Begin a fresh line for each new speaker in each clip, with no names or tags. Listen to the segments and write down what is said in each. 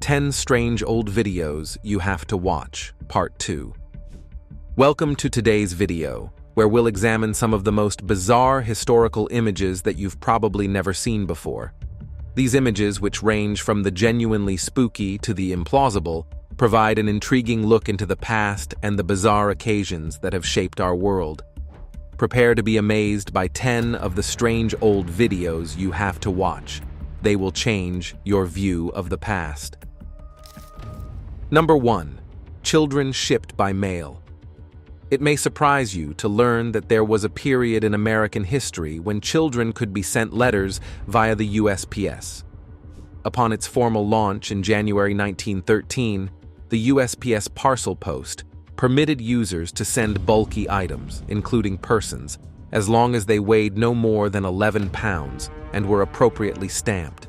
10 Strange Old Videos You Have to Watch, Part 2. Welcome to today's video, where we'll examine some of the most bizarre historical images that you've probably never seen before. These images, which range from the genuinely spooky to the implausible, provide an intriguing look into the past and the bizarre occasions that have shaped our world. Prepare to be amazed by 10 of the strange old videos you have to watch. They will change your view of the past. Number 1. Children shipped by mail. It may surprise you to learn that there was a period in American history when children could be sent letters via the USPS. Upon its formal launch in January 1913, the USPS parcel post permitted users to send bulky items, including persons, as long as they weighed no more than 11 pounds and were appropriately stamped.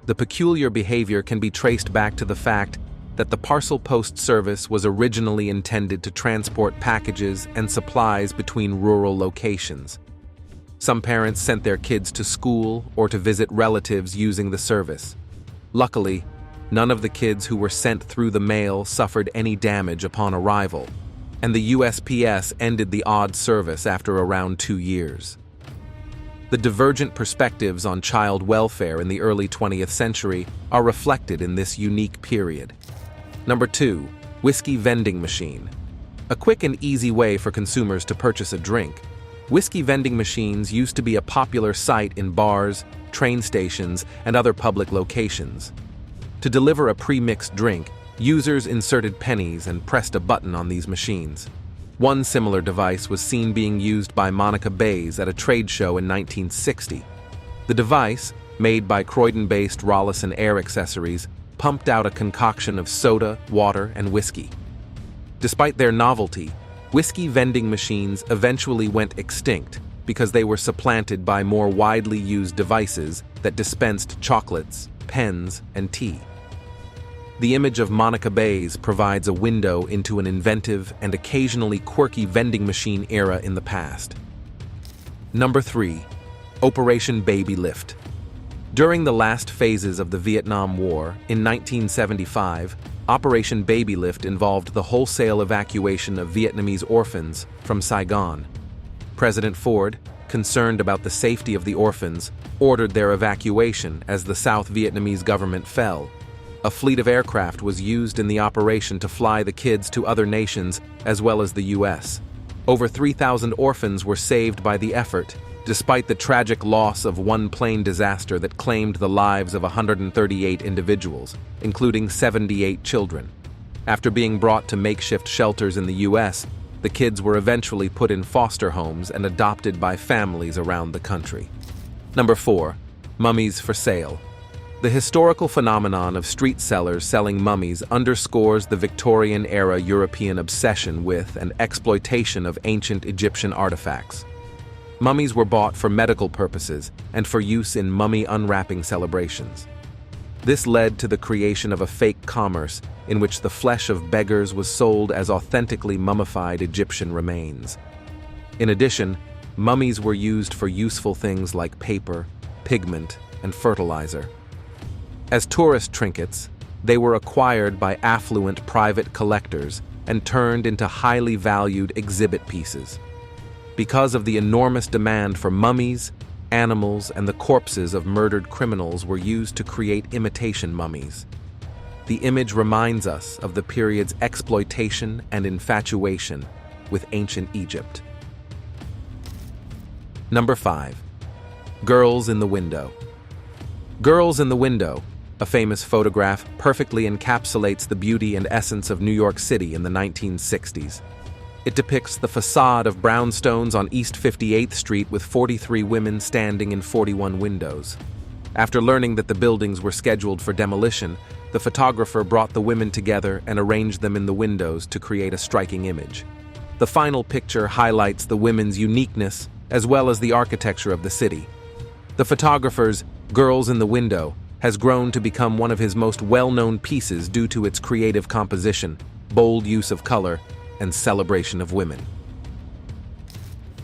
The peculiar behavior can be traced back to the fact that the parcel post service was originally intended to transport packages and supplies between rural locations. Some parents sent their kids to school or to visit relatives using the service. Luckily, none of the kids who were sent through the mail suffered any damage upon arrival, and the USPS ended the odd service after around 2 years. The divergent perspectives on child welfare in the early 20th century are reflected in this unique period. Number 2. Whiskey vending machine. A quick and easy way for consumers to purchase a drink, whiskey vending machines used to be a popular sight in bars, train stations, and other public locations. To deliver a pre-mixed drink, users inserted pennies and pressed a button on these machines. One similar device was seen being used by Monica Bays at a trade show in 1960. The device, made by Croydon-based Rollison Air Accessories, pumped out a concoction of soda, water, and whiskey. Despite their novelty, whiskey vending machines eventually went extinct because they were supplanted by more widely used devices that dispensed chocolates, pens, and tea. The image of Monica Bays provides a window into an inventive and occasionally quirky vending machine era in the past. Number 3. Operation Baby Lift. During the last phases of the Vietnam War, in 1975, Operation Baby Lift involved the wholesale evacuation of Vietnamese orphans from Saigon. President Ford, concerned about the safety of the orphans, ordered their evacuation as the South Vietnamese government fell. A fleet of aircraft was used in the operation to fly the kids to other nations as well as the U.S. Over 3,000 orphans were saved by the effort, despite the tragic loss of one plane disaster that claimed the lives of 138 individuals, including 78 children. After being brought to makeshift shelters in the U.S., the kids were eventually put in foster homes and adopted by families around the country. Number 4. Mummies for sale. The historical phenomenon of street sellers selling mummies underscores the Victorian-era European obsession with and exploitation of ancient Egyptian artifacts. Mummies were bought for medical purposes and for use in mummy unwrapping celebrations. This led to the creation of a fake commerce in which the flesh of beggars was sold as authentically mummified Egyptian remains. In addition, mummies were used for useful things like paper, pigment, and fertilizer. As tourist trinkets, they were acquired by affluent private collectors and turned into highly valued exhibit pieces. Because of the enormous demand for mummies, animals, and the corpses of murdered criminals were used to create imitation mummies. The image reminds us of the period's exploitation and infatuation with ancient Egypt. Number 5. Girls in the Window. Girls in the Window, a famous photograph, perfectly encapsulates the beauty and essence of New York City in the 1960s. It depicts the facade of brownstones on East 58th Street with 43 women standing in 41 windows. After learning that the buildings were scheduled for demolition, the photographer brought the women together and arranged them in the windows to create a striking image. The final picture highlights the women's uniqueness as well as the architecture of the city. The photographer's Girls in the Window has grown to become one of his most well-known pieces due to its creative composition, bold use of color, and celebration of women.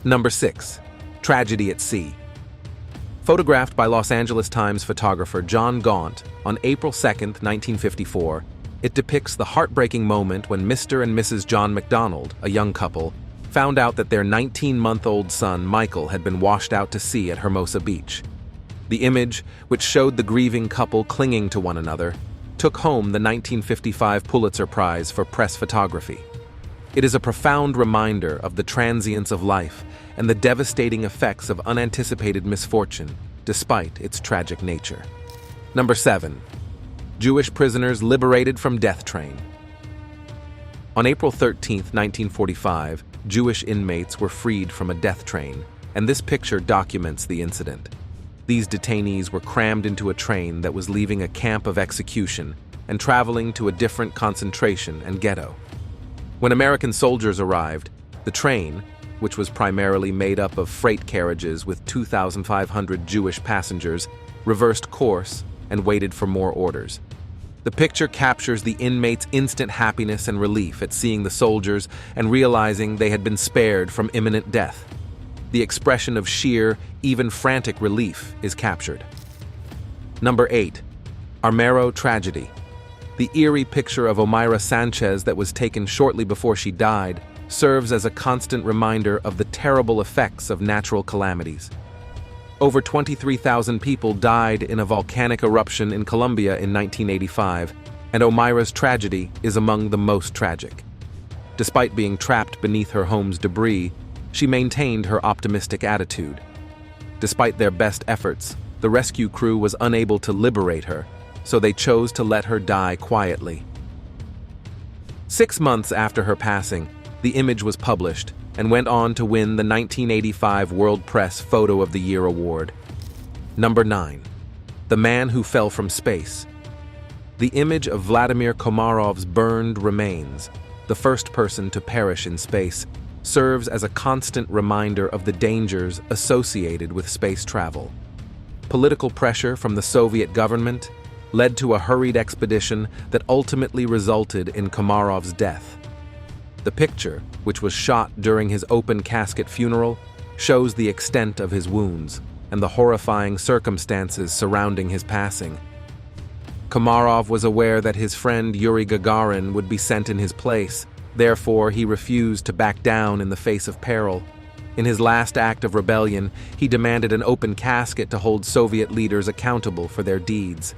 Number 6. Tragedy at Sea. Photographed by Los Angeles Times photographer John Gaunt on April 2, 1954, it depicts the heartbreaking moment when Mr. and Mrs. John McDonald, a young couple, found out that their 19-month-old son, Michael, had been washed out to sea at Hermosa Beach. The image, which showed the grieving couple clinging to one another, took home the 1955 Pulitzer Prize for press photography. It is a profound reminder of the transience of life and the devastating effects of unanticipated misfortune, despite its tragic nature. Number 7. Jewish prisoners liberated from death train. On April 13, 1945, Jewish inmates were freed from a death train, and this picture documents the incident. These detainees were crammed into a train that was leaving a camp of execution and traveling to a different concentration and ghetto. When American soldiers arrived, the train, which was primarily made up of freight carriages with 2,500 Jewish passengers, reversed course and waited for more orders. The picture captures the inmates' instant happiness and relief at seeing the soldiers and realizing they had been spared from imminent death. The expression of sheer, even frantic relief is captured. Number 8. Armero tragedy. The eerie picture of Omaira Sanchez that was taken shortly before she died serves as a constant reminder of the terrible effects of natural calamities. Over 23,000 people died in a volcanic eruption in Colombia in 1985, and Omaira's tragedy is among the most tragic. Despite being trapped beneath her home's debris, she maintained her optimistic attitude. Despite their best efforts, the rescue crew was unable to liberate her, so they chose to let her die quietly. 6 months after her passing, the image was published and went on to win the 1985 World Press Photo of the Year award. Number 9. The Man Who Fell from Space. The image of Vladimir Komarov's burned remains, the first person to perish in space, serves as a constant reminder of the dangers associated with space travel. Political pressure from the Soviet government led to a hurried expedition that ultimately resulted in Komarov's death. The picture, which was shot during his open casket funeral, shows the extent of his wounds and the horrifying circumstances surrounding his passing. Komarov was aware that his friend Yuri Gagarin would be sent in his place. Therefore, he refused to back down in the face of peril. In his last act of rebellion, he demanded an open casket to hold Soviet leaders accountable for their deeds.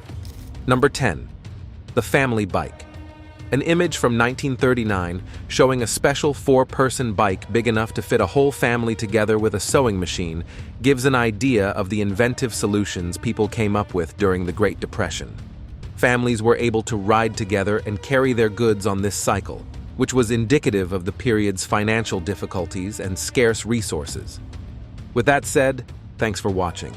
Number 10. The Family Bike. An image from 1939 showing a special 4-person bike big enough to fit a whole family together with a sewing machine gives an idea of the inventive solutions people came up with during the Great Depression. Families were able to ride together and carry their goods on this cycle, which was indicative of the period's financial difficulties and scarce resources. With that said, thanks for watching.